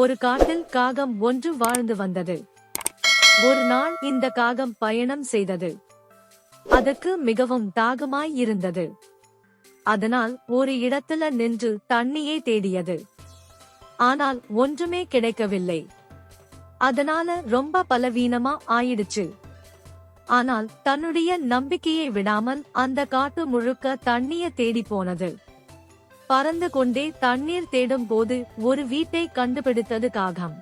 ஒரு காட்டில் காகம் ஒன்று வாழ்ந்து வந்தது. ஒரு நாள் இந்த காகம் பயணம் செய்தது. அதற்கு மிகவும் தாகமாய் இருந்தது. அதனால் ஒரு இடத்துல நின்று தண்ணியை தேடியது. ஆனால் ஒன்றுமே கிடைக்கவில்லை. அதனால ரொம்ப பலவீனமா ஆயிடுச்சு. ஆனால் தன்னுடைய நம்பிக்கையை விடாமல் அந்த காட்டு முழுக்க தண்ணிய தேடி போனது. பறந்து கொண்டே தண்ணீர் தேடும் போது ஒரு வீட்டை கண்டுபிடித்தது காகம்.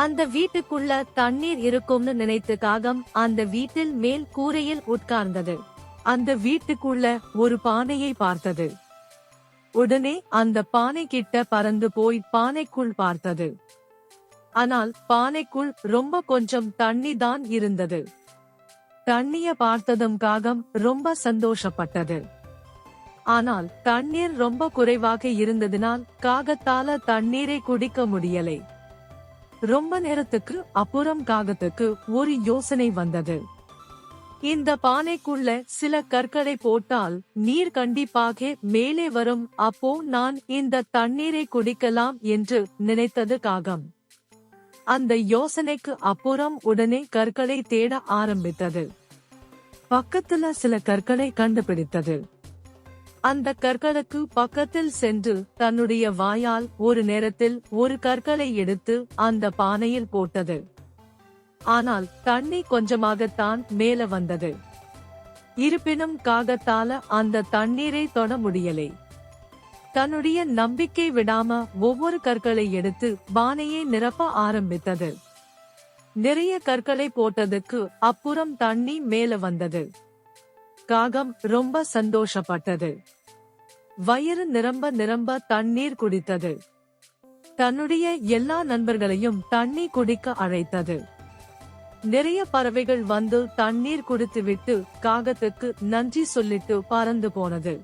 அந்த வீட்டுக்குள்ள தண்ணீர் இருக்கும்னு நினைத்து காகம் அந்த வீட்டில் மேல் கூரையில் உட்கார்ந்தது. அந்த வீட்டுக்குள்ள ஒரு பானையை பார்த்தது. உடனே அந்த பானை கிட்ட பறந்து போய் பானைக்குள் பார்த்தது. ஆனால் பானைக்குள் ரொம்ப கொஞ்சம் தண்ணி தான் இருந்தது. தண்ணிய பார்த்ததும் காகம் ரொம்ப சந்தோஷப்பட்டது. ஆனால் தண்ணீர் ரொம்ப குறைவாக இருந்ததினால் காகத்தால தண்ணீரை குடிக்க முடியலை. ரொம்ப நேரத்துக்கு அப்புறம் காகத்துக்கு ஒரு யோசனை வந்தது. இந்த பானைக்குள்ள சில கற்களை போட்டால் நீர் கண்டிப்பாக மேலே வரும், அப்போ நான் இந்த தண்ணீரை குடிக்கலாம் என்று நினைத்தது காகம். அந்த யோசனைக்கு அப்புறம் உடனே கற்களை தேட ஆரம்பித்தது. பக்கத்துல சில கற்களை கண்டுபிடித்தது. அந்த கற்களுக்கு பக்கத்தில் சென்று தன்னுடைய வாயால் ஒரு நேரத்தில் ஒரு கற்களை எடுத்து அந்த பானையில் போட்டது. ஆனால் தண்ணி கொஞ்சமாகத்தான் மேல வந்தது. இருப்பினும் காகத்தால அந்த தண்ணீரை தொட முடியலை. தன்னுடைய நம்பிக்கை விடாம ஒவ்வொரு கற்களை எடுத்து பானையை நிரப்ப ஆரம்பித்தது. நிறைய கற்களை போட்டதுக்கு அப்புறம் தண்ணி மேல வந்தது. காகம் ரொம்ப சந்தோஷப்பட்டது. வயிறு நிரம்ப நிரம்ப தண்ணீர் குடித்தது. தன்னுடைய எல்லா நண்பர்களையும் தண்ணி குடிக்க அழைத்தது. நிறைய பறவைகள் வந்து தண்ணீர் குடித்துவிட்டு காகத்துக்கு நன்றி சொல்லிட்டு பறந்து போனது.